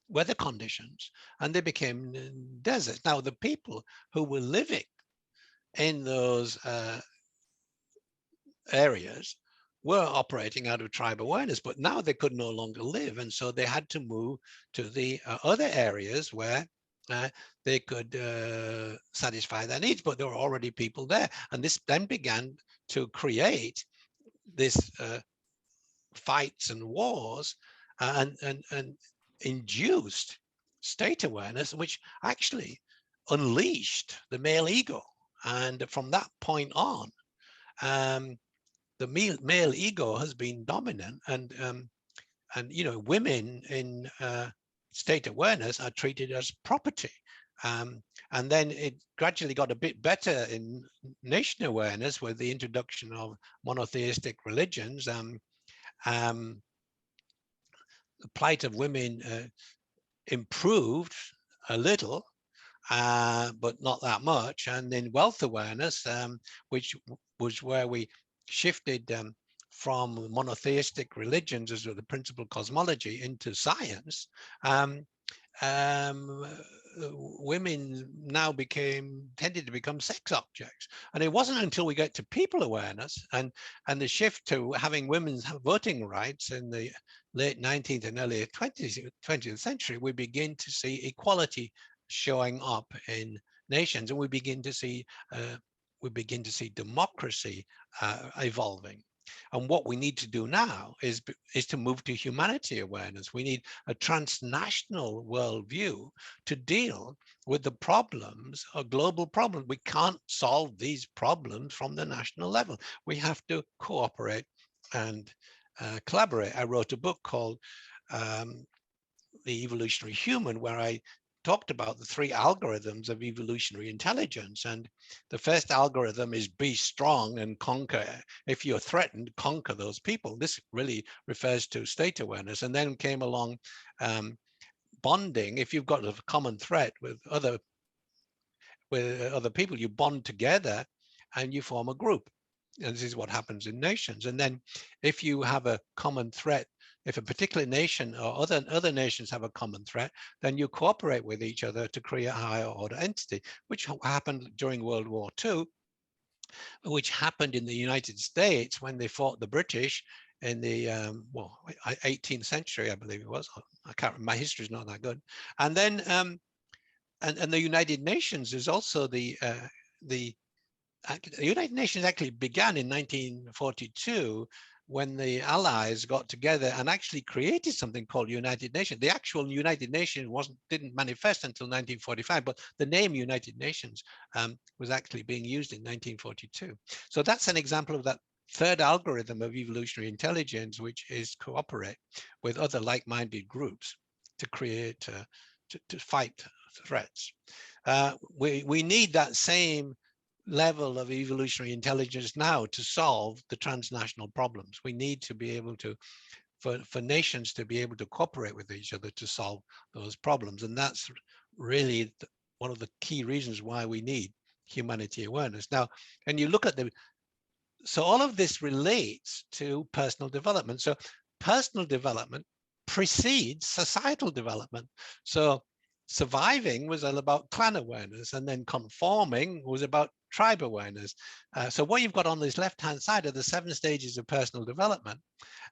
B: weather conditions, and they became deserts. Now, the people who were living in those areas were operating out of tribe awareness, but now they could no longer live, and so they had to move to the other areas where they could satisfy their needs, but there were already people there. And this then began to create this fights and wars and induced state awareness, which actually unleashed the male ego. And from that point on, the male ego has been dominant, and women in state awareness are treated as property. And then it gradually got a bit better in nation awareness with the introduction of monotheistic religions. The plight of women improved a little, but not that much. And then wealth awareness, which was where we shifted from monotheistic religions as the principal cosmology into science, women now tended to become sex objects. And it wasn't until we get to people awareness and the shift to having women's voting rights in the late 19th and early 20th century, we begin to see equality showing up in nations, and we begin to see democracy evolving. And what we need to do now is to move to humanity awareness. We need a transnational worldview to deal with the problems, a global problem. We can't solve these problems from the national level. We have to cooperate and collaborate. I wrote a book called The Evolutionary Human, where I talked about the 3 algorithms of evolutionary intelligence. And the first algorithm is be strong and conquer. If you're threatened, conquer those people. This really refers to state awareness. And then came along bonding. If you've got a common threat with other people, you bond together and you form a group. And this is what happens in nations. And then if you have a common threat, if a particular nation or other nations have a common threat, then you cooperate with each other to create a higher order entity, which happened during World War II, which happened in the United States when they fought the British in the 18th century, I believe it was. I can't remember, my history is not that good. And then and the United Nations is also the United Nations actually began in 1942 when the Allies got together and actually created something called United Nations. The actual United Nations didn't manifest until 1945, but the name United Nations was actually being used in 1942. So that's an example of that third algorithm of evolutionary intelligence, which is cooperate with other like-minded groups to create, to fight threats. We need that same level of evolutionary intelligence now to solve the transnational problems. We need to be able to, for nations to be able to cooperate with each other to solve those problems. And that's really one of the key reasons why we need humanity awareness. Now, and you look at so all of this relates to personal development. So personal development precedes societal development. So surviving was all about clan awareness, and then conforming was about tribe awareness. So what you've got on this left-hand side are the 7 stages of personal development.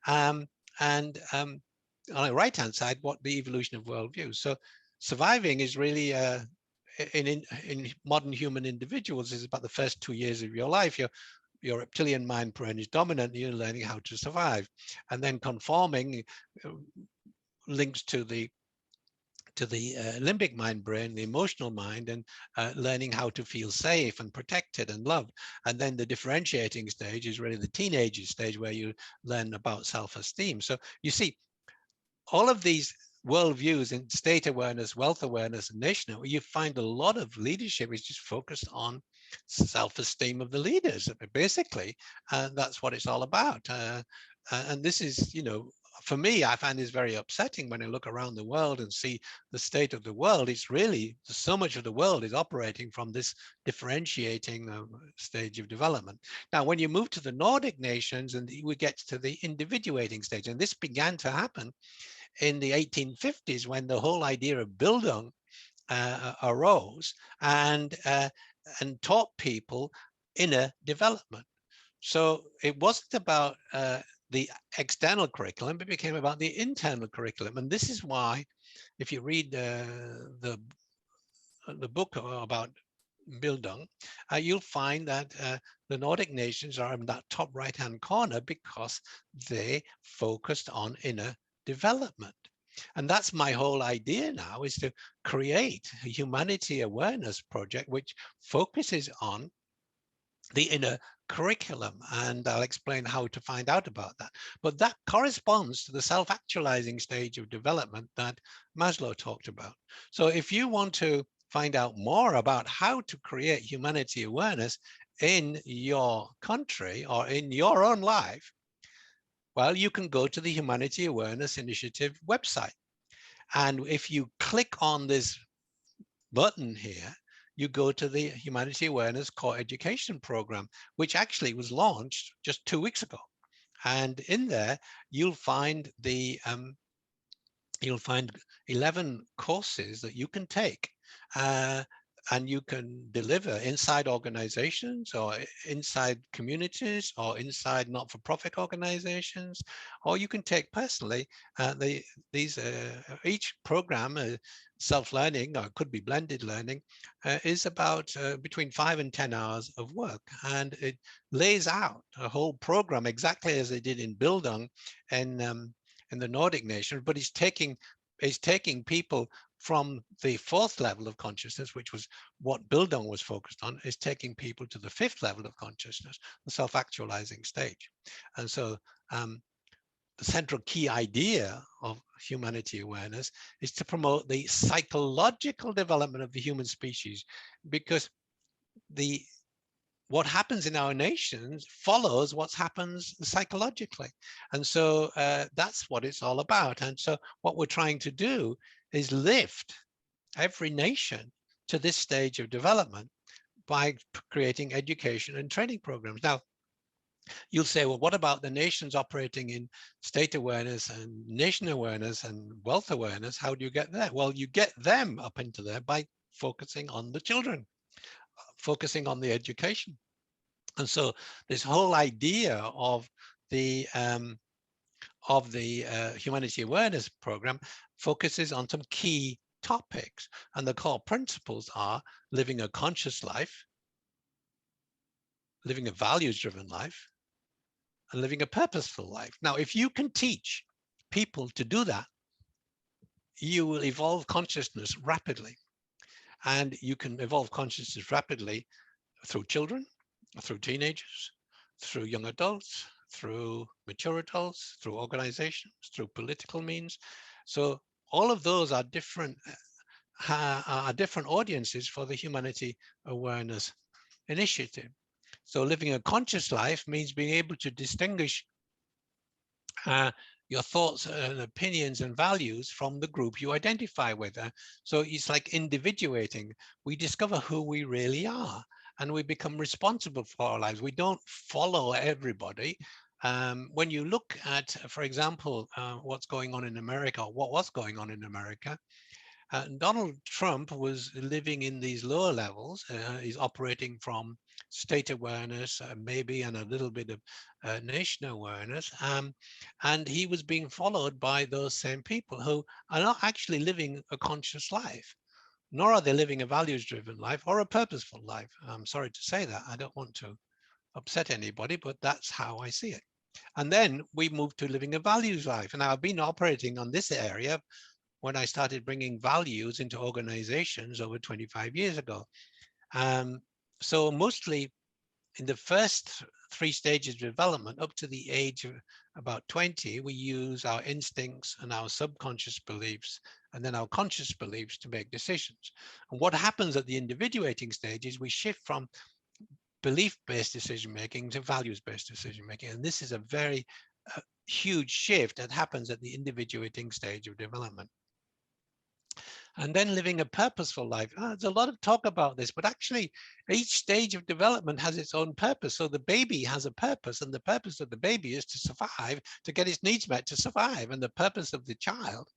B: And on the right-hand side, what the evolution of worldviews. So surviving is really, in modern human individuals, is about the first 2 years of your life. Your reptilian mind brain is dominant, you're learning how to survive. And then conforming links to the limbic mind brain, the emotional mind, and learning how to feel safe and protected and loved. And then the differentiating stage is really the teenage stage, where you learn about self-esteem. So you see, all of these worldviews in state awareness, wealth awareness, and nation, you find a lot of leadership is just focused on self-esteem of the leaders, basically. That's what it's all about. And this is, for me, I find this very upsetting when I look around the world and see the state of the world. It's really, so much of the world is operating from this differentiating stage of development. Now, when you move to the Nordic nations, and we get to the individuating stage, and this began to happen in the 1850s, when the whole idea of Bildung arose and taught people inner development. So it wasn't about the external curriculum, it became about the internal curriculum. And this is why, if you read the book about Bildung, you'll find that the Nordic nations are in that top right-hand corner because they focused on inner development. And that's my whole idea now, is to create a humanity awareness project which focuses on the inner curriculum, and I'll explain how to find out about that. But that corresponds to the self-actualizing stage of development that Maslow talked about. So if you want to find out more about how to create humanity awareness in your country or in your own life, well, you can go to the Humanity Awareness Initiative website. And if you click on this button here, you go to the Humanity Awareness Core Education Program, which actually was launched just 2 weeks ago. And in there, you'll find 11 courses that you can take. And you can deliver inside organizations or inside communities or inside not-for-profit organizations, or you can take personally. Each program, self-learning, or it could be blended learning, is about between 5 and 10 hours of work, and it lays out a whole program exactly as they did in Bildung in the Nordic nations, but it's taking people from the 4th level of consciousness, which was what Bildung was focused on, is taking people to the 5th level of consciousness, the self-actualizing stage. And so the central key idea of humanity awareness is to promote the psychological development of the human species, because what happens in our nations follows what happens psychologically. And so that's what it's all about. And so what we're trying to do is lift every nation to this stage of development by creating education and training programs. Now, you'll say, well, what about the nations operating in state awareness and nation awareness and wealth awareness? How do you get there? Well, you get them up into there by focusing on the children, focusing on the education. And so this whole idea of the Humanity Awareness Program focuses on some key topics, and the core principles are living a conscious life, living a values-driven life, and living a purposeful life. Now, if you can teach people to do that, you will evolve consciousness rapidly. And you can evolve consciousness rapidly through children, through teenagers, through young adults, through mature adults, through organizations, through political means. So all of those are different audiences for the Humanity Awareness Initiative. So living a conscious life means being able to distinguish your thoughts and opinions and values from the group you identify with. So it's like individuating. We discover who we really are and we become responsible for our lives. We don't follow everybody. When you look at, for example, what's going on in America, or what was going on in America, Donald Trump was living in these lower levels. He's operating from state awareness, maybe, and a little bit of nation awareness. And he was being followed by those same people who are not actually living a conscious life, nor are they living a values-driven life or a purposeful life. I'm sorry to say that. I don't want to upset anybody, but that's how I see it. And then we moved to living a values life. And I've been operating on this area when I started bringing values into organizations over 25 years ago. So mostly in the first 3 stages of development, up to the age of about 20, we use our instincts and our subconscious beliefs and then our conscious beliefs to make decisions. And what happens at the individuating stage is we shift from belief-based decision-making to values-based decision-making. And this is a very huge shift that happens at the individuating stage of development. And then living a purposeful life. There's a lot of talk about this, but actually each stage of development has its own purpose. So the baby has a purpose, and the purpose of the baby is to survive, to get its needs met, to survive. And the purpose of the child,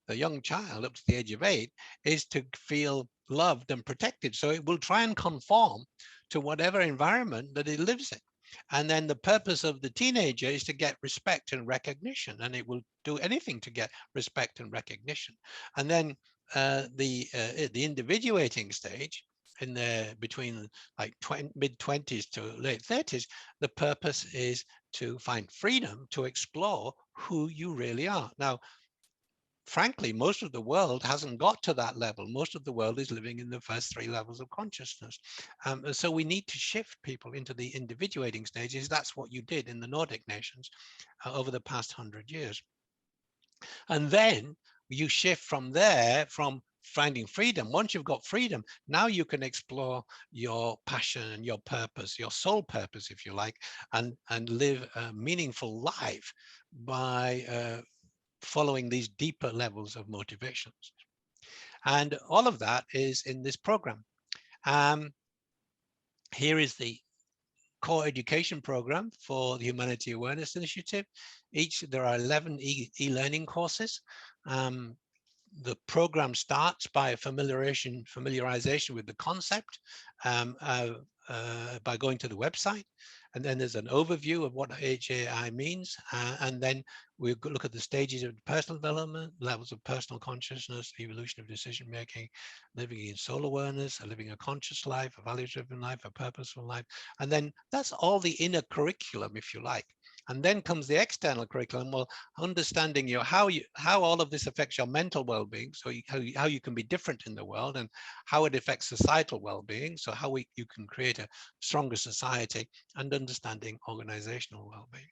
B: the young child up to the age of 8, is to feel loved and protected. So it will try and conform to whatever environment that it lives in. And then the purpose of the teenager is to get respect and recognition, and it will do anything to get respect and recognition. And then the individuating stage, in the between like mid-20s to late 30s, the purpose is to find freedom to explore who you really are. Now, frankly, most of the world hasn't got to that level. Most of the world is living in the first 3 levels of consciousness. So we need to shift people into the individuating stages. That's what you did in the Nordic nations over the past 100 years. And then you shift from there, from finding freedom. Once you've got freedom, now you can explore your passion and your purpose, your soul purpose, if you like, and live a meaningful life by following these deeper levels of motivations. And all of that is in this program. Here is the core education program for the Humanity Awareness Initiative. There are 11 e-learning courses. The program starts by familiarization with the concept by going to the website. And then there's an overview of what HAI means. And then we look at the stages of personal development, levels of personal consciousness, evolution of decision-making, living in soul awareness, living a conscious life, a value-driven life, a purposeful life. And then that's all the inner curriculum, if you like. And then comes the external curriculum, well, understanding how all of this affects your mental well-being, so how you can be different in the world, and how it affects societal well-being, so how you can create a stronger society, and understanding organizational well-being.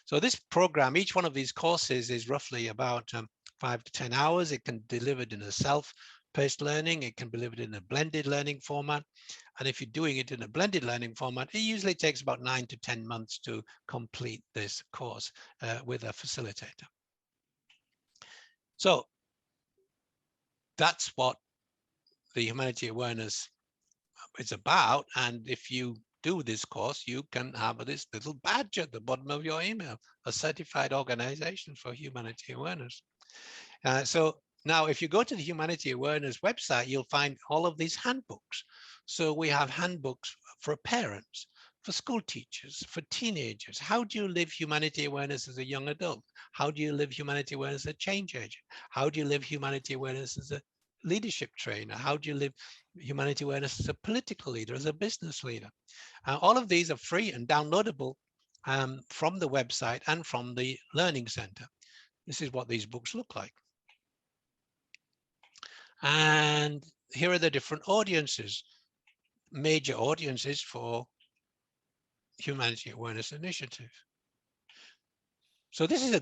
B: So this program, each one of these courses is roughly about 5 to 10 hours. It can be delivered in a self-paced learning. It can be delivered in a blended learning format. And if you're doing it in a blended learning format, it usually takes about 9 to 10 months to complete this course with a facilitator. So that's what the Humanity Awareness is about. And if you do this course, you can have this little badge at the bottom of your email, a certified organization for humanity awareness. So now, if you go to the Humanity Awareness website, you'll find all of these handbooks. So we have handbooks for parents, for school teachers, for teenagers. How do you live humanity awareness as a young adult? How do you live humanity awareness as a change agent? How do you live humanity awareness as a leadership trainer? How do you live humanity awareness as a political leader, as a business leader? All of these are free and downloadable from the website and from the Learning Center. This is what these books look like. And here are the different audiences, major audiences for Humanity Awareness Initiative. So this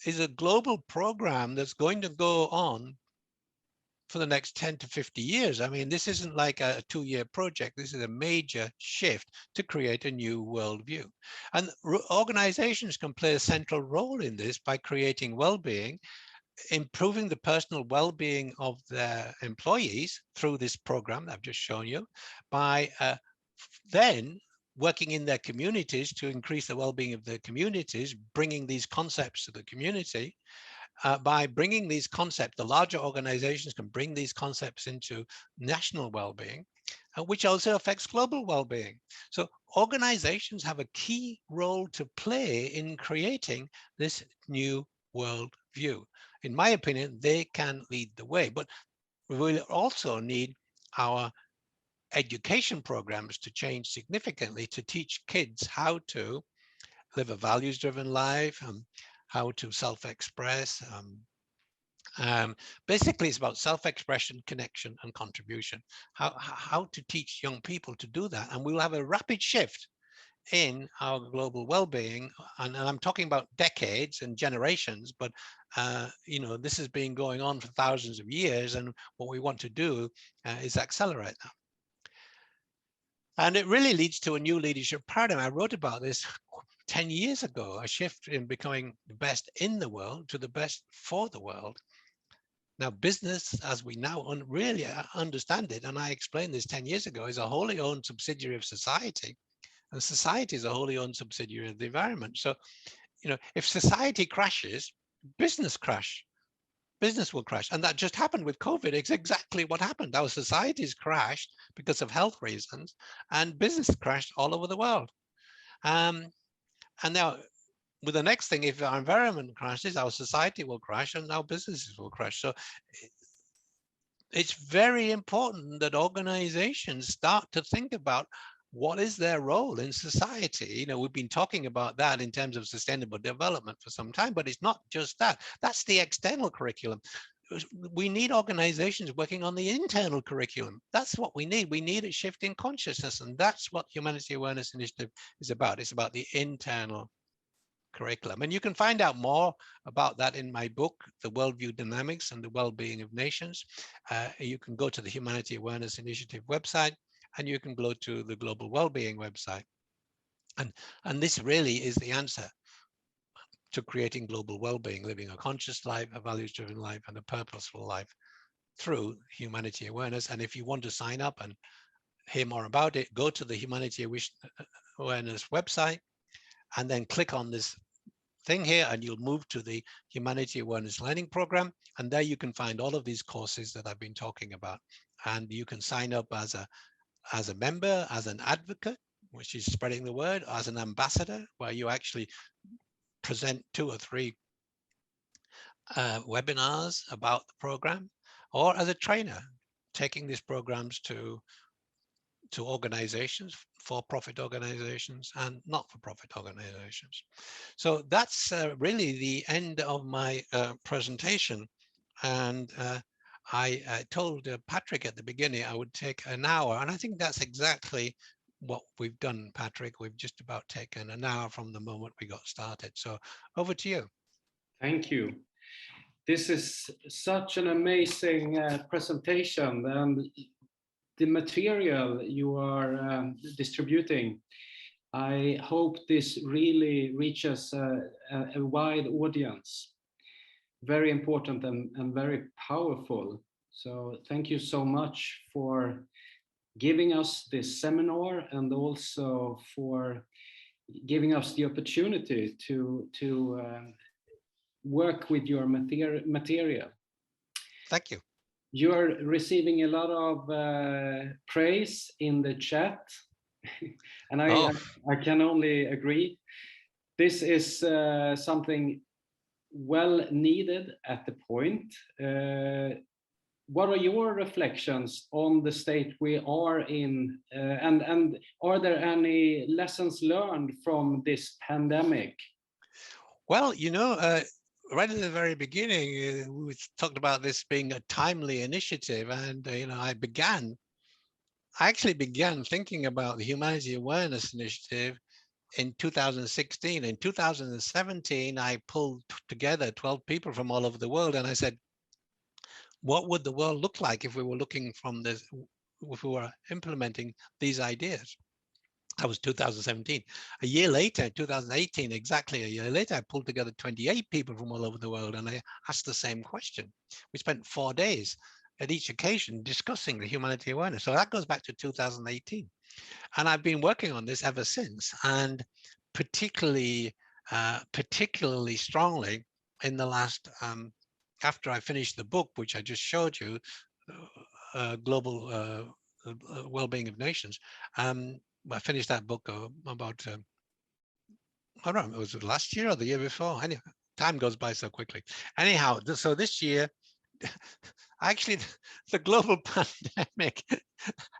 B: is a global program that's going to go on for the next 10 to 50 years. I mean, this isn't like a 2-year project. This is a major shift to create a new worldview. And organizations can play a central role in this by creating well-being, improving the personal well-being of their employees through this program that I've just shown you, by then working in their communities to increase the well-being of their communities, bringing these concepts to the community. By bringing these concepts, the larger organizations can bring these concepts into national well-being, which also affects global well-being. So organizations have a key role to play in creating this new world view. In my opinion, they can lead the way, but we will also need our education programs to change significantly to teach kids how to live a values-driven life, how to self-express. Basically, it's about self-expression, connection, and contribution. How to teach young people to do that. And we will have a rapid shift in our global well-being. And I'm talking about decades and generations, but this has been going on for thousands of years. And what we want to do is accelerate that. And it really leads to a new leadership paradigm. I wrote about this 10 years ago, a shift in becoming the best in the world to the best for the world. Now, business, as we now really understand it, and I explained this 10 years ago, is a wholly owned subsidiary of society. And society is a wholly owned subsidiary of the environment. So, if society crashes, business will crash. And that just happened with COVID. It's exactly what happened. Our societies crashed because of health reasons, and business crashed all over the world. And now, with the next thing, if our environment crashes, our society will crash and our businesses will crash. So it's very important that organizations start to think about what is their role in society. We've been talking about that in terms of sustainable development for some time, but it's not just that. That's the external curriculum. We need organizations working on the internal curriculum. That's what we need. We need a shift in consciousness, and that's what Humanity Awareness Initiative is about. It's about the internal curriculum. And you can find out more about that in my book, The Worldview Dynamics and the Wellbeing of Nations. You can go to the Humanity Awareness Initiative website, and you can go to the Global Wellbeing website. And this really is the answer to creating global well-being, living a conscious life, a values-driven life, and a purposeful life through humanity awareness. And if you want to sign up and hear more about it, go to the Humanity Awareness website and then click on this thing here, and you'll move to the Humanity Awareness Learning Program. And there you can find all of these courses that I've been talking about. And you can sign up as a member, as an advocate, which is spreading the word, as an ambassador, where you actually present 2 or 3 webinars about the program, or as a trainer, taking these programs to organizations, for-profit organizations and not-for-profit organizations. So that's really the end of my presentation. And I told Patrick at the beginning I would take an hour, and I think that's exactly what we've done, Patrick. We've just about taken an hour from the moment we got started. So over to you.
A: Thank you. This is such an amazing presentation, and the material you are distributing, I hope this really reaches a wide audience. Very important and very powerful. So thank you so much for giving us this seminar, and also for giving us the opportunity to work with your material.
B: Thank you.
A: You're receiving a lot of praise in the chat, and I can only agree. This is something well needed at the point. what are your reflections on the state we are in, and are there any lessons learned from this pandemic?
B: Well, right at the very beginning, we talked about this being a timely initiative, and I actually began thinking about the Humanity Awareness Initiative in 2016. In 2017, I pulled together 12 people from all over the world, and I said, what would the world look like if we were looking from this, if we were implementing these ideas? That was 2017. A year later, 2018, exactly a year later, I pulled together 28 people from all over the world, and I asked the same question. We spent 4 days at each occasion discussing the humanity awareness. So that goes back to 2018. And I've been working on this ever since, and particularly strongly in the last, after I finished the book, which I just showed you, Global Wellbeing of Nations. I finished that book about, I don't know, was it last year or the year before? Anyway, time goes by so quickly. Anyhow, so this year, actually, the global pandemic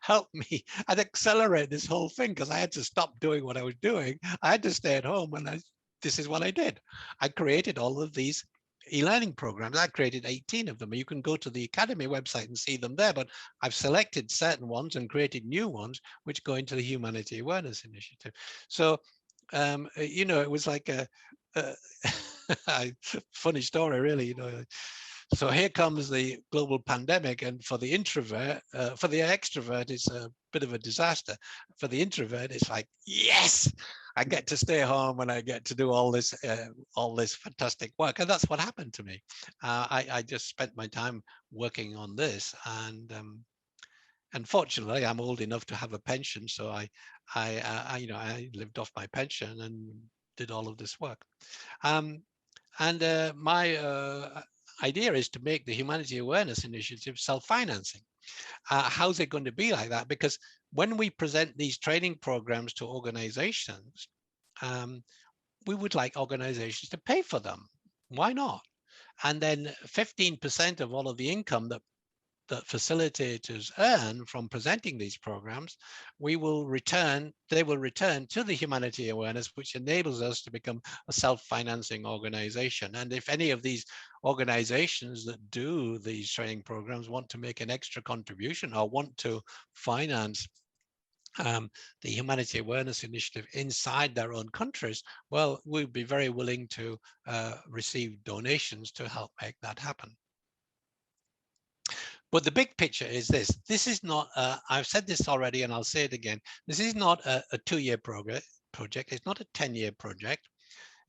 B: helped me and accelerate this whole thing, because I had to stop doing what I was doing. I had to stay at home, and this is what I did. I created all of these e-learning programs. I created 18 of them. You can go to the Academy website and see them there, but I've selected certain ones and created new ones which go into the Humanity Awareness Initiative. So, it was like a funny story, really. So here comes the global pandemic, and for the introvert, for the extrovert, it's a bit of a disaster. For the introvert, it's like, yes, I get to stay home and I get to do all this fantastic work. And that's what happened to me. I just spent my time working on this, and fortunately, I'm old enough to have a pension, so I lived off my pension and did all of this work. My idea is to make the Humanity Awareness Initiative self-financing. How's it going to be like that? Because when we present these training programs to organizations, we would like organizations to pay for them. Why not? And then 15% of all of the income that facilitators earn from presenting these programs, they will return to the Humanity Awareness, which enables us to become a self-financing organization. And if any of these organizations that do these training programs want to make an extra contribution or want to finance the Humanity Awareness Initiative inside their own countries, well, we'd be very willing to receive donations to help make that happen. But the big picture is this. This is not, I've said this already and I'll say it again. This is not a 2-year project. It's not a 10-year project.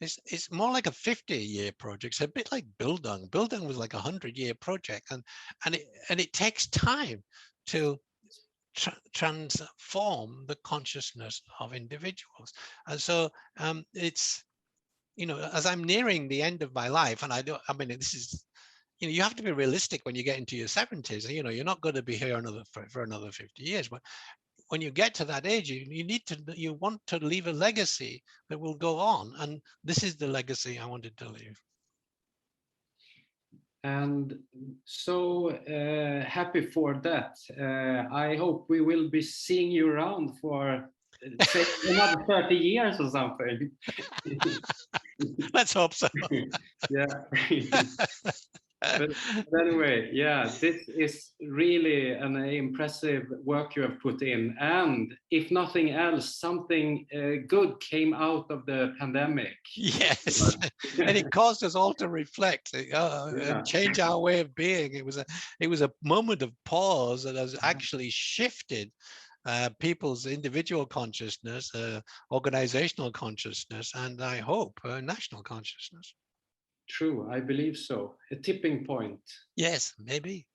B: It's more like a 50-year project. It's a bit like Bildung. Bildung was like a 100-year project, and it takes time to transform the consciousness of individuals. And so it's, as I'm nearing the end of my life, and this is, you have to be realistic when you get into your 70s. You're not going to be here for another 50 years. But when you get to that age, you want to leave a legacy that will go on. And this is the legacy I wanted to leave.
A: And so happy for that. I hope we will be seeing you around for say another 30 years or something.
B: Let's hope so.
A: Yeah. But anyway, yeah, this is really an impressive work you have put in. And if nothing else, something good came out of the pandemic.
B: Yes, and it caused us all to reflect and change our way of being. It was a moment of pause that has actually shifted people's individual consciousness, organizational consciousness, and I hope national consciousness.
A: True, I believe so. A tipping point.
B: Yes, maybe.